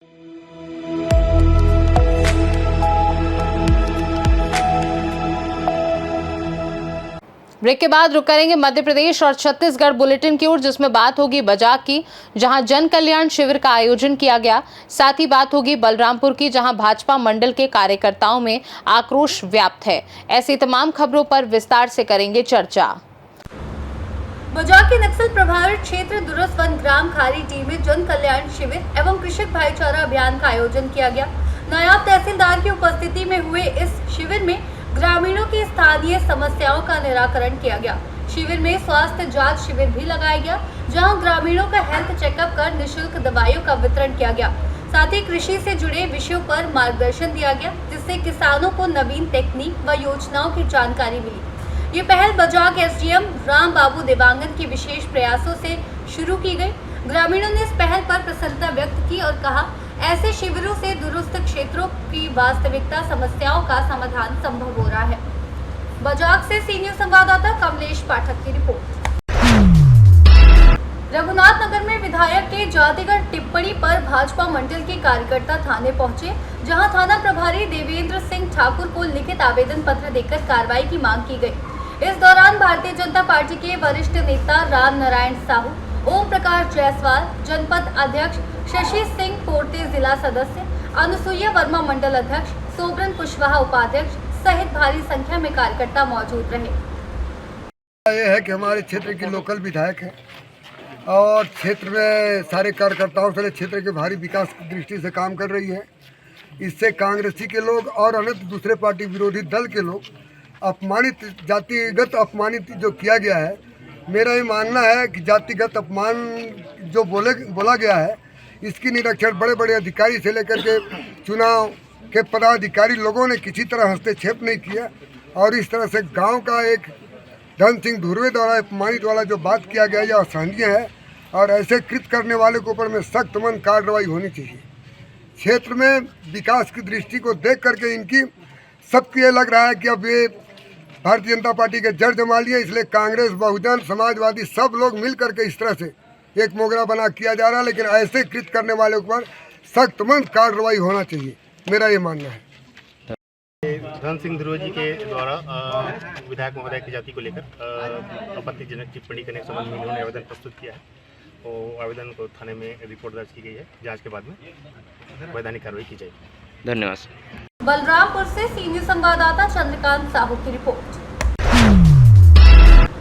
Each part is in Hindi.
ब्रेक के बाद रुक करेंगे मध्य प्रदेश और छत्तीसगढ़ बुलेटिन की ओर, जिसमें बात होगी बजाग की, जहां जन कल्याण शिविर का आयोजन किया गया। साथ ही बात होगी बलरामपुर की, जहां भाजपा मंडल के कार्यकर्ताओं में आक्रोश व्याप्त है। ऐसी तमाम खबरों पर विस्तार से करेंगे चर्चा। बजाग के नक्सल प्रभावित क्षेत्र दुरस वन ग्राम खारी टी में जन कल्याण शिविर एवं कृषक भाईचारा अभियान का आयोजन किया गया। नायब तहसीलदार की उपस्थिति में हुए इस शिविर में ग्रामीणों की स्थानीय समस्याओं का निराकरण किया गया। शिविर में स्वास्थ्य जांच शिविर भी लगाया गया, जहां ग्रामीणों का हेल्थ चेकअप कर निःशुल्क दवाइयों का वितरण किया गया। साथ ही कृषि से जुड़े विषयों पर मार्गदर्शन दिया गया, जिससे किसानों को नवीन तकनीक व योजनाओं की जानकारी मिली। ये पहल बजाग एसडीएम राम बाबू देवांगन के विशेष प्रयासों से शुरू की गई। ग्रामीणों ने इस पहल पर प्रसन्नता व्यक्त की और कहा, ऐसे शिविरों से दूरस्थ क्षेत्रों की वास्तविकता समस्याओं का समाधान संभव हो रहा है। बजाग से सीनियर संवाददाता कमलेश पाठक की रिपोर्ट। रघुनाथ नगर में विधायक के जातिगत टिप्पणी पर भाजपा मंडल के कार्यकर्ता थाने पहुंचे, जहां थाना प्रभारी देवेंद्र सिंह ठाकुर को लिखित आवेदन पत्र देकर कार्रवाई की मांग की गई। इस दौरान भारतीय जनता पार्टी के वरिष्ठ नेता राम नारायण साहू, ओम प्रकाश जायसवाल, जनपद अध्यक्ष शशि सिंह पोर्ते, जिला सदस्य अनुसुईया वर्मा मंडल अध्यक्ष, सोबरन कुशवाहा उपाध्यक्ष सहित भारी संख्या में कार्यकर्ता मौजूद रहे। ये है कि हमारे क्षेत्र की लोकल विधायक है और क्षेत्र में सारे कार्यकर्ताओं से क्षेत्र के भारी विकास की दृष्टि से काम कर रही है। इससे कांग्रेसी के लोग और अन्य दूसरे पार्टी विरोधी दल के लोग अपमानित, जातिगत अपमानित जो किया गया है, मेरा ये मानना है कि जातिगत अपमान जो बोला गया है, इसकी निरीक्षण बड़े बड़े अधिकारी से लेकर के चुनाव के पदाधिकारी लोगों ने किसी तरह हस्तक्षेप नहीं किया और इस तरह से गांव का एक धन सिंह धुर्वे द्वारा अपमानित वाला जो बात किया गया, यह असहनीय है और ऐसे कृत करने वाले के ऊपर में सख्त मन कार्रवाई होनी चाहिए। क्षेत्र में विकास की दृष्टि को देख करके इनकी सबको ये लग रहा है कि अब ये भारतीय जनता पार्टी के जड़ जमा लिए, इसलिए कांग्रेस, बहुजन, समाजवादी सब लोग मिल करके इस तरह से एक मोगरा बना किया जा रहा है। लेकिन ऐसे कृत करने वालों पर सख्त मन कार्रवाई होना चाहिए, मेरा ये मानना है। धन सिंह ध्रुव जी के द्वारा विधायक महोदय की जाति को लेकर आपत्तिजनक टिप्पणी करने के संबंध में उन्होंने आवेदन प्रस्तुत किया है। तो आवेदन को थाने में रिपोर्ट दर्ज की गई है। जांच के बाद में वैधानिक कार्रवाई की जाएगी। धन्यवाद। बलरामपुर से सीनियर संवाददाता चंद्रकांत साहू की रिपोर्ट।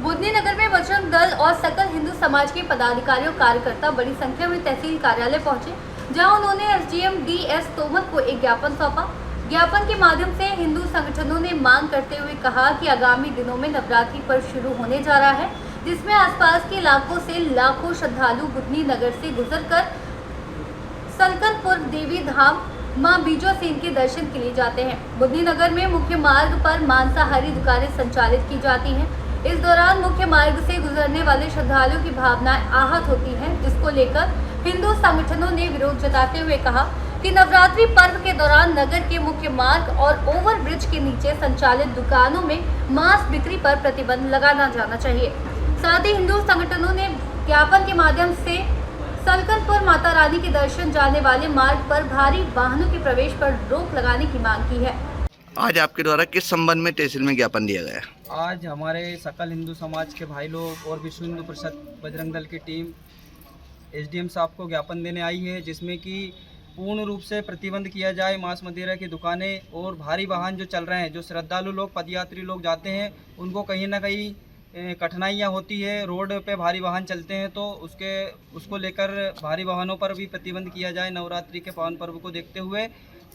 बुधनी नगर में बजरंग दल और सकल हिंदू समाज के पदाधिकारियों कार्यकर्ता बड़ी संख्या में तहसील कार्यालय पहुंचे, जहां उन्होंने एसडीएम डीएस तोमर को एक ज्ञापन सौंपा। ज्ञापन के माध्यम से हिंदू संगठनों ने मांग करते हुए कहा कि आगामी दिनों में नवरात्रि पर्व शुरू होने जा रहा है, जिसमें आसपास के इलाकों से लाखों श्रद्धालु बुधनी नगर से गुजरकर सलकनपुर देवी धाम मां बीजो सेन के दर्शन के लिए जाते हैं। बुधनी नगर में मुख्य मार्ग पर मांसाहारी दुकानें संचालित की जाती हैं। इस दौरान मुख्य मार्ग से गुजरने वाले श्रद्धालुओं की भावनाएं आहत होती हैं, जिसको लेकर हिंदू संगठनों ने विरोध जताते हुए कहा कि नवरात्रि पर्व के दौरान नगर के मुख्य मार्ग और ओवरब्रिज के नीचे संचालित दुकानों में मांस बिक्री पर प्रतिबंध लगाना जाना चाहिए। साथ ही हिंदू संगठनों ने ज्ञापन के माध्यम से सलकनपुर माता रानी के दर्शन जाने वाले मार्ग पर भारी वाहनों के प्रवेश पर रोक लगाने की मांग की है। आज आपके द्वारा किस संबंध में तहसील में ज्ञापन दिया गया? आज हमारे सकल हिंदू समाज के भाई लोग और विश्व हिंदू परिषद बजरंग दल की टीम एसडीएम साहब को ज्ञापन देने आई है, जिसमें कि पूर्ण रूप से प्रतिबंध किया जाए मांस मदिरा की दुकानें और भारी वाहन जो चल रहे हैं, जो श्रद्धालु लोग, पदयात्री लोग जाते हैं, उनको कहीं ना कहीं कठिनाइयाँ होती है। रोड पे भारी वाहन चलते हैं तो उसको लेकर भारी वाहनों पर भी प्रतिबंध किया जाए नवरात्रि के पावन पर्व को देखते हुए।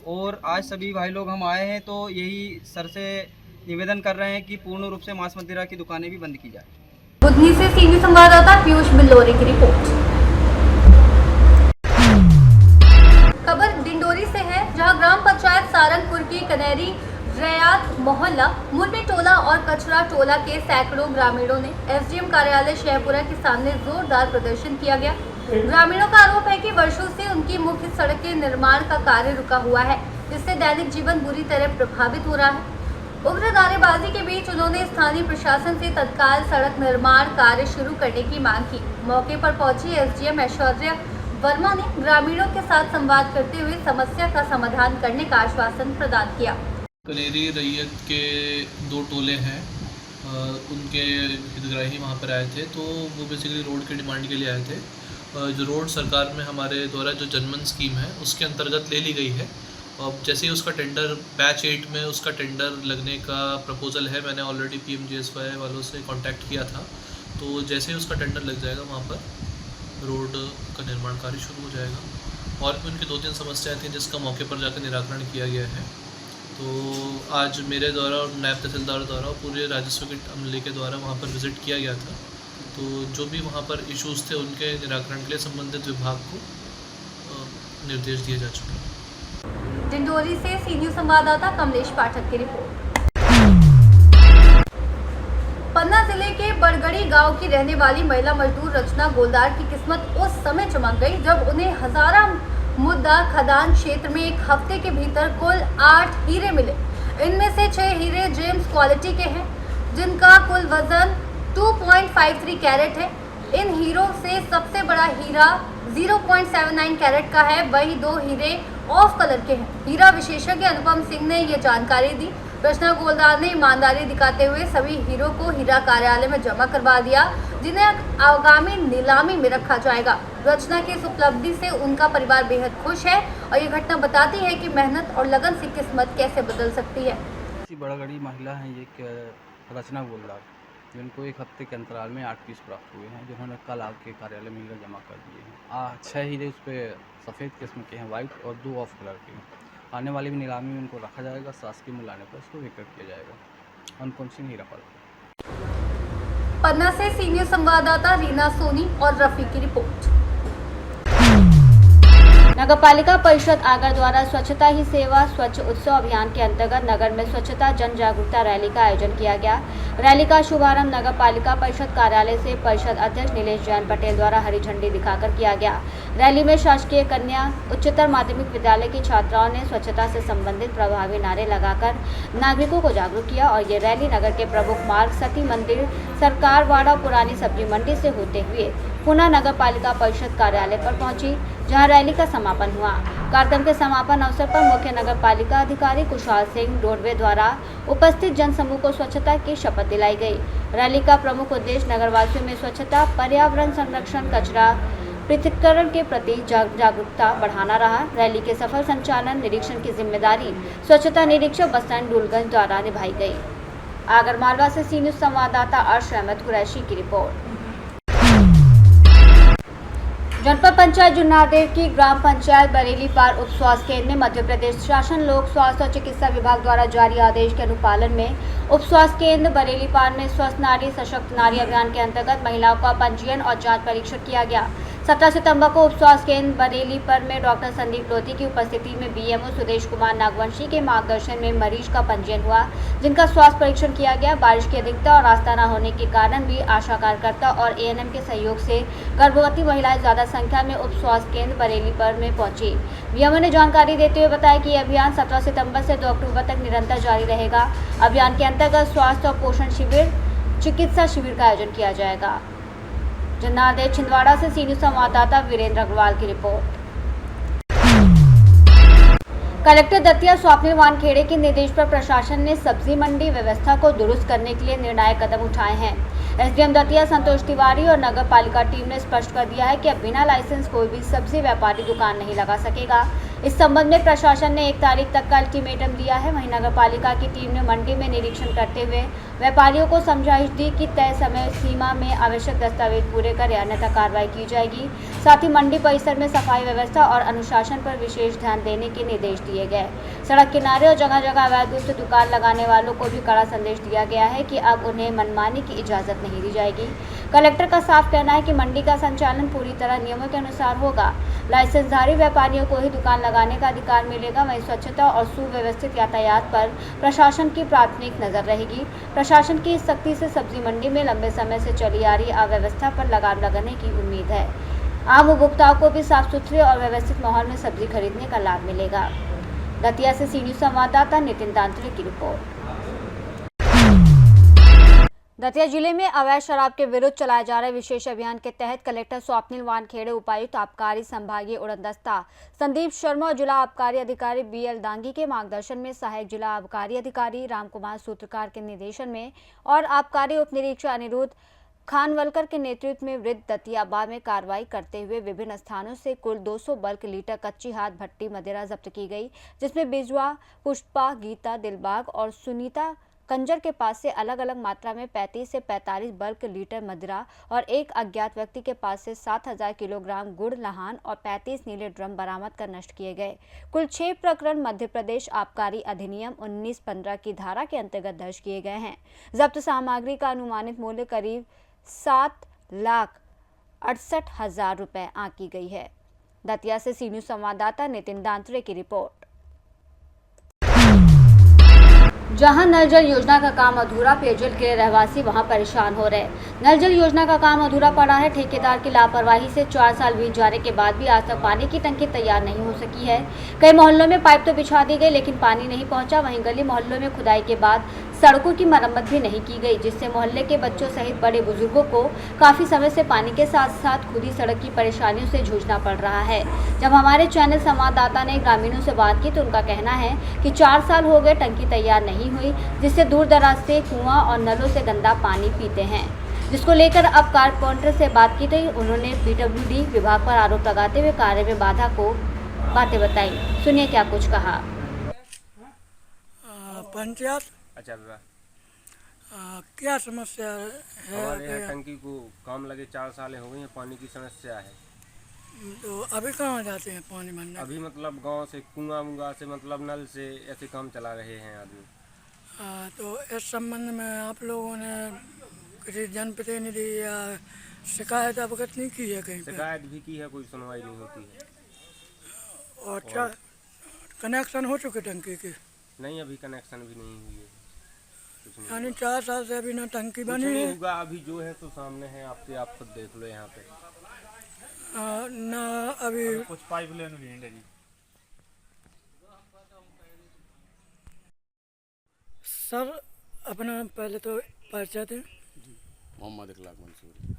और आज सभी भाई लोग हम आए हैं तो यही सर से निवेदन कर रहे हैं कि पूर्ण रूप से मांस मदिरा की दुकानें भी बंद की जाए। बुधनी से सीनियर संवाददाता पीयूष बिल्लोरे की रिपोर्ट। खबर डिंडोरी से है, जहां ग्राम पंचायत सारंगपुर की कनेरी रयात मोहल्ला, मुरमी टोला और कचरा टोला के सैकड़ों ग्रामीणों ने एसडीएम कार्यालय शहपुरा के सामने जोरदार प्रदर्शन किया गया। ग्रामीणों का आरोप है कि वर्षों से उनकी मुख्य सड़क के निर्माण का कार्य रुका हुआ है, जिससे दैनिक जीवन बुरी तरह प्रभावित हो रहा है। उग्र नारेबाजी के बीच उन्होंने स्थानीय प्रशासन से तत्काल सड़क निर्माण कार्य शुरू करने की मांग की। मौके पर पहुंची एसडीएम ऐश्वर्या वर्मा ने ग्रामीणों के साथ संवाद करते हुए समस्या का समाधान करने का आश्वासन प्रदान किया। कनेरी रैयत के 2 टोले हैं, उनके हितग्राही वहाँ पर आए थे, तो वो बेसिकली रोड की डिमांड के लिए आए थे। जो रोड सरकार में हमारे द्वारा जो जनमन स्कीम है उसके अंतर्गत ले ली गई है। अब जैसे ही उसका टेंडर बैच 8 में उसका टेंडर लगने का प्रपोज़ल है, मैंने ऑलरेडी PMGSY वालों से कांटेक्ट किया था, तो जैसे ही उसका टेंडर लग जाएगा वहाँ पर रोड का निर्माण कार्य शुरू हो जाएगा। और भी उनकी 2-3 समस्याएं थी जिसका मौके पर जाकर निराकरण किया गया है। तो आज मेरे द्वारा और नायब तहसीलदार द्वारा और पूरे राजस्व के अमले के द्वारा वहाँ पर विज़िट किया गया था। तो जो भी वहाँ पर इश्यूज़ थे उनके निराकरण के लिए संबंधित विभाग को निर्देश दिए जा चुके हैं। डिंडोरी से सी न्यूज़ संवाददाता कमलेश पाठक की रिपोर्ट। पन्ना जिले के बड़गड़ी गांव की रहने वाली महिला मजदूर रचना गोलदार की किस्मत उस समय चमक गई जब उन्हें हजारा मुद्दा खदान क्षेत्र में एक हफ्ते के भीतर कुल 8 हीरे मिले। इनमें से 6 हीरे जेम्स क्वालिटी के हैं, जिनका कुल वजन 2.53 कैरेट है। इन हीरों से सबसे बड़ा हीरा 0.79 कैरेट का है, वही 2 हीरे ऑफ कलर के हैं। हीरा विशेषज्ञ अनुपम सिंह ने ये जानकारी दी। रचना गोलदार ने ईमानदारी दिखाते हुए सभी हीरो को हीरा कार्यालय में जमा करवा दिया, जिन्हें आगामी नीलामी में रखा जाएगा। रचना की इस उपलब्धि से उनका परिवार बेहद खुश है और ये घटना बताती है कि मेहनत और लगन से किस्मत कैसे बदल सकती है। बड़गड़ी महिला हैं ये रचना गोलदार, जिनको एक हफ्ते के अंतराल में 8 पीस प्राप्त हुए हैं, जिन्होंने कल आके कार्यालय में हीरा जमा कर दिए हैं। 6 हीरे उस पर सफ़ेद किस्म के हैं, वाइट, और 2 ऑफ कलर के हैं। आने वाली नीलामी में उनको रखा जाएगा, शासकीय मूल्य आने पर उसको विक्रय किया जाएगा। अनुपम सिंह, हीरा पाल। पन्ना से सी न्यूज़ संवाददाता रीना सोनी और रफी की रिपोर्ट। नगरपालिका परिषद आगर द्वारा स्वच्छता ही सेवा स्वच्छ उत्सव अभियान के अंतर्गत नगर में स्वच्छता जन जागरूकता रैली का आयोजन किया गया। रैली का शुभारंभ नगरपालिका परिषद कार्यालय से परिषद अध्यक्ष नीलेश जैन पटेल द्वारा हरी झंडी दिखाकर किया गया। रैली में शासकीय कन्या उच्चतर माध्यमिक विद्यालय की छात्राओं ने स्वच्छता से संबंधित प्रभावी नारे लगाकर नागरिकों को जागरूक किया और ये रैली नगर के प्रमुख मार्ग सती मंदिर, सरकारवाड़ा, पुरानी सब्जी मंडी से होते हुए पुनः नगर पालिका परिषद कार्यालय पर पहुंची, जहां रैली का समापन हुआ। कार्यक्रम के समापन अवसर पर मुख्य नगर पालिका अधिकारी कुशाल सिंह डोडवे द्वारा उपस्थित जनसमूह को स्वच्छता की शपथ दिलाई गई। रैली का प्रमुख उद्देश्य नगरवासियों में स्वच्छता, पर्यावरण संरक्षण, कचरा पृथक्करण के प्रति जागरूकता बढ़ाना रहा। रैली के सफल संचालन निरीक्षण की जिम्मेदारी स्वच्छता निरीक्षक बस स्टैंड डुलगंज द्वारा निभाई गई। आगरमालवा से सी न्यूज़ संवाददाता अर्श अहमद कुरैशी की रिपोर्ट। जनपद पंचायत जुन्नारदेव की ग्राम पंचायत बरेली पार उप स्वास्थ्य केंद्र में मध्य प्रदेश शासन लोक स्वास्थ्य और चिकित्सा विभाग द्वारा जारी आदेश के अनुपालन में उप स्वास्थ्य केंद्र बरेली पार में स्वस्थ नारी सशक्त नारी अभियान के अंतर्गत महिलाओं का पंजीयन और जांच परीक्षण किया गया। 17 सितंबर को उप स्वास्थ्य केंद्र बरेली पर में डॉक्टर संदीप लोधी की उपस्थिति में BMO सुदेश कुमार नागवंशी के मार्गदर्शन में मरीज का पंजीयन हुआ, जिनका स्वास्थ्य परीक्षण किया गया। बारिश की अधिकता और रास्ता न होने के कारण भी आशा कार्यकर्ता और ANM के सहयोग से गर्भवती महिलाएं ज्यादा संख्या में उप स्वास्थ्य केंद्र बरेली पर में पहुंची। BMO ने जानकारी देते हुए बताया कि यह अभियान 17 सितंबर से 2 अक्टूबर तक निरंतर जारी रहेगा। अभियान के अंतर्गत स्वास्थ्य और पोषण शिविर, चिकित्सा शिविर का आयोजन किया जाएगा। जुन्नारदेव छिंदवाड़ा से सी न्यूज़ संवाददाता वीरेंद्र अग्रवाल की रिपोर्ट। कलेक्टर दतिया स्वप्निल वानखेड़े के निर्देश पर प्रशासन ने सब्जी मंडी व्यवस्था को दुरुस्त करने के लिए निर्णायक कदम उठाए हैं। SDM दतिया संतोष तिवारी और नगर पालिका टीम ने स्पष्ट कर दिया है कि अब बिना लाइसेंस कोई भी सब्जी व्यापारी दुकान नहीं लगा सकेगा। इस संबंध में प्रशासन ने 1 तारीख तक का अल्टीमेटम दिया है। वहीं नगर पालिका की टीम ने मंडी में निरीक्षण करते हुए व्यापारियों को समझाइश दी कि तय समय सीमा में आवश्यक दस्तावेज पूरे करें, अन्यथा कार्रवाई की जाएगी। साथ ही मंडी परिसर में सफाई व्यवस्था और अनुशासन पर विशेष ध्यान देने के निर्देश दिए गए। सड़क किनारे और जगह जगह अवैध रूप से दुकान लगाने वालों को भी कड़ा संदेश दिया गया है कि अब उन्हें मनमानी की इजाजत नहीं दी जाएगी। कलेक्टर का साफ कहना है कि मंडी का संचालन पूरी तरह नियमों के अनुसार होगा। लाइसेंसधारी व्यापारियों को ही दुकान लगाने का अधिकार मिलेगा। वहीं स्वच्छता और सुव्यवस्थित यातायात पर प्रशासन की प्राथमिक नजर रहेगी। प्रशासन की इस सख्ती से सब्जी मंडी में लंबे समय से चली आ रही अव्यवस्था पर लगाम लगाने की उम्मीद है। आम उपभोक्ताओं को भी साफ सुथरे और व्यवस्थित माहौल में सब्जी खरीदने का लाभ मिलेगा। दतिया से सी न्यूज़ संवाददाता नितिन तांत्रिक की रिपोर्ट। दतिया जिले में अवैध शराब के विरुद्ध चलाए जा रहे विशेष अभियान के तहत कलेक्टर स्वप्निल वानखेड़े, उपायुक्त आबकारी संभागीय उड़नदस्ता संदीप शर्मा और जिला आबकारी अधिकारी BL दांगी के मार्गदर्शन में सहायक जिला आबकारी अधिकारी रामकुमार सूत्रकार के निर्देशन में और आबकारी उप निरीक्षक अनिरुद्ध खानवलकर के नेतृत्व में वृद्ध दतियाबाद में कार्रवाई करते हुए विभिन्न स्थानों से कुल 200 बल्क लीटर कच्ची हाथ भट्टी मदिरा जब्त की गई, जिसमें बिजवा, पुष्पा, गीता, दिलबाग और सुनीता कंजर के पास से अलग अलग मात्रा में 35 से 45 बल्क लीटर मदिरा और एक अज्ञात व्यक्ति के पास से 7000 किलोग्राम गुड़ लहान और 35 नीले ड्रम बरामद कर नष्ट किए गए। कुल 6 प्रकरण मध्य प्रदेश आबकारी अधिनियम 1915 की धारा के अंतर्गत दर्ज किए गए हैं। जब्त सामग्री का अनुमानित मूल्य करीब 7,68,000 रुपए आंकी गई है। दतिया से सी न्यूज संवाददाता नितिन दांतरे की रिपोर्ट। जहां नल जल योजना का काम अधूरा, पेयजल के लिए रहवासी वहां परेशान हो रहे। नल जल योजना का काम अधूरा पड़ा है। ठेकेदार की लापरवाही से 4 साल बीत जाने के बाद भी आज तक पानी की टंकी तैयार नहीं हो सकी है। कई मोहल्लों में पाइप तो बिछा दी गई लेकिन पानी नहीं पहुंचा। वहीं गली मोहल्लों में खुदाई के बाद सड़कों की मरम्मत भी नहीं की गई, जिससे मोहल्ले के बच्चों सहित बड़े बुजुर्गों को काफी समय से पानी के साथ साथ खुदी सड़क की परेशानियों से जूझना पड़ रहा है। जब हमारे चैनल संवाददाता ने ग्रामीणों से बात की तो उनका कहना है कि 4 साल हो गए टंकी तैयार नहीं हुई, जिससे दूर दराज से कुआं और नलों से गंदा पानी पीते हैं, जिसको लेकर अब कारपेंटर से बात की गई। उन्होंने PWD विभाग पर आरोप लगाते हुए कार्य में बाधा को बातें बताई। सुनिए क्या कुछ कहा। पंचायत अचर्रा क्या समस्या है? हमारे यहाँ टंकी को काम लगे 4 साल हो गई हैं, पानी की समस्या है। तो अभी कहाँ जाते हैं पानी भरने? अभी मतलब गांव से कुआं से मतलब नल से ऐसे काम चला रहे हैं आदमी। तो इस संबंध में आप लोगों ने किसी जनप्रतिनिधि या शिकायत अवगत नहीं की है? कहीं शिकायत भी की है, कोई सुनवाई नहीं होती है। और क्या कनेक्शन हो चुके टंकी के? नहीं, अभी कनेक्शन भी नहीं हुई है। यानी 4 साल से अभी ना टंकी बनी है। होगा अभी जो है तो सामने है आपके, आप खुद देख लो यहाँ पे ना अभी कुछ पाइप लाइन भी है जी। सर अपना पहले तो परिचय दें। मोहम्मद इखलाक मंसूर।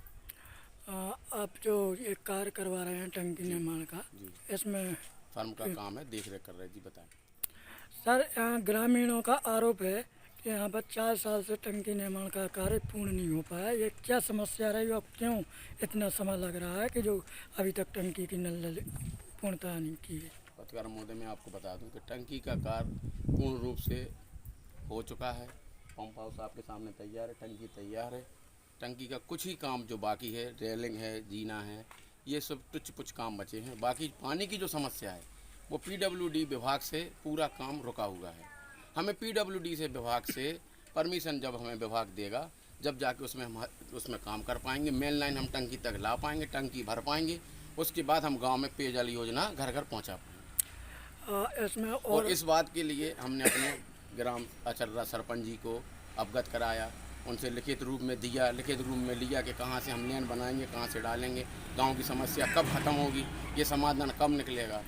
आप जो ये कार्य करवा रहे हैं टंकी निर्माण का, इसमें फर्म का काम है, देख रेख कर रहे हैं जी। बताएं सर, यहाँ ग्रामीणों का आरोप है कि यहाँ पर 4 साल से टंकी निर्माण का कार्य पूर्ण नहीं हो पाया। ये क्या समस्या रही और क्यों इतना समय लग रहा है कि जो अभी तक टंकी की नल पूर्णता नहीं की है? पत्रकार महोदय, मैं आपको बता दूं कि टंकी का कार्य पूर्ण रूप से हो चुका है। पंप हाउस आपके सामने तैयार है, टंकी तैयार है। टंकी का कुछ ही काम जो बाकी है, रेलिंग है, जीना है, ये सब तुच्छ पुच्छ काम बचे हैं। बाकी पानी की जो समस्या है वो PWD विभाग से पूरा काम रुका हुआ है। हमें PWD से विभाग से परमिशन जब हमें विभाग देगा, जब जाके उसमें काम कर पाएंगे। मेन लाइन हम टंकी तक ला पाएंगे, टंकी भर पाएंगे। उसके बाद हम गांव में पेयजल योजना घर घर पहुंचा पाएंगे। इसमें और इस बात के लिए हमने अपने ग्राम अचर्रा सरपंच जी को अवगत कराया, उनसे लिखित रूप में दिया, लिखित रूप में लिया कि कहाँ से हम लेन बनाएंगे, कहाँ से डालेंगे, गांव की समस्या कब ख़त्म होगी, ये समाधान कब निकलेगा।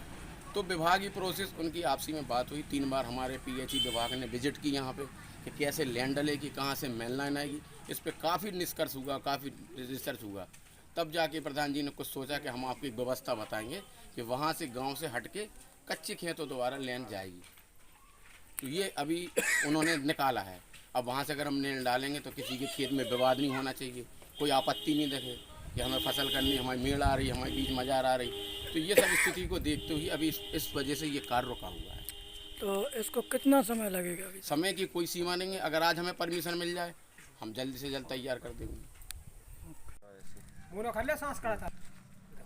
तो विभागीय प्रोसेस उनकी आपसी में बात हुई। 3 बार हमारे PHE विभाग ने विजिट की यहाँ पे कि कैसे लैंड डलेगी, कहाँ से मेन लाइन आएगी। इस पर काफ़ी निष्कर्ष हुआ, काफ़ी रिसर्च हुआ। तब जाके प्रधान जी ने कुछ सोचा कि हम आपको एक व्यवस्था बताएंगे कि वहाँ से गाँव से हट के कच्चे खेतों द्वारा लैंड जाएगी। तो ये अभी उन्होंने निकाला है। अब वहाँ से अगर हम लैंड डालेंगे तो किसी के खेत में विवाद नहीं होना चाहिए, कोई आपत्ति नहीं देखे कि हमें फसल करनी, हमारी मेड़ आ रही, हमारे बीच मजार आ रही। तो ये सब स्थिति को देखते हुए अभी इस वजह से ये कार्य रुका हुआ है। तो इसको कितना समय लगेगा? अभी समय की कोई सीमा नहीं है। अगर आज हमें परमिशन मिल जाए, हम जल्द से जल्द तैयार कर देंगे।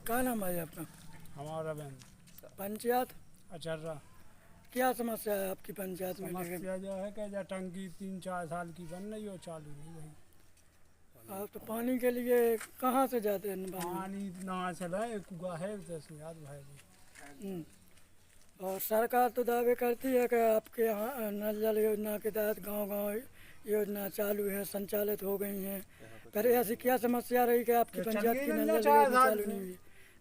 क्या नाम है आपका? हमारा पंचायत अचर्रा। क्या समस्या है आपकी पंचायत में? समस्या जो है कि टंकी 3-4 साल की बन रही हो, चालू नहीं हुई। आप तो पानी के लिए कहाँ से जाते हैं? पानी ना चला है, कुआ है 10,000 भाई। और सरकार तो दावे करती है कि आपके यहाँ नल जल योजना के तहत गांव-गांव योजना चालू है, संचालित हो गई हैं। पर ऐसी क्या समस्या रही कि आपकी पंचायत की नल जल योजना चालू नहीं हुई?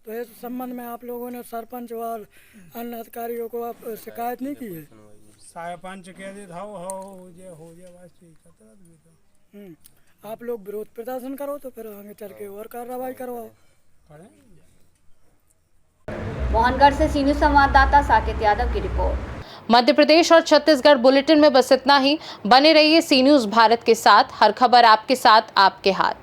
तो इस संबंध में आप लोगों ने सरपंच और अन्य अधिकारियों को आप शिकायत नहीं की है? सरपंच कह दे हो जाए बस ठीक है। आप लोग विरोध प्रदर्शन करो तो फिर आगे चल के और कार्रवाई करवाओ। मोहनगढ़ से सी न्यूज़ संवाददाता साकेत यादव की रिपोर्ट। मध्य प्रदेश और छत्तीसगढ़ बुलेटिन में बस इतना ही। बने रहिए सी न्यूज़ भारत के साथ। हर खबर आपके साथ, आपके हाथ।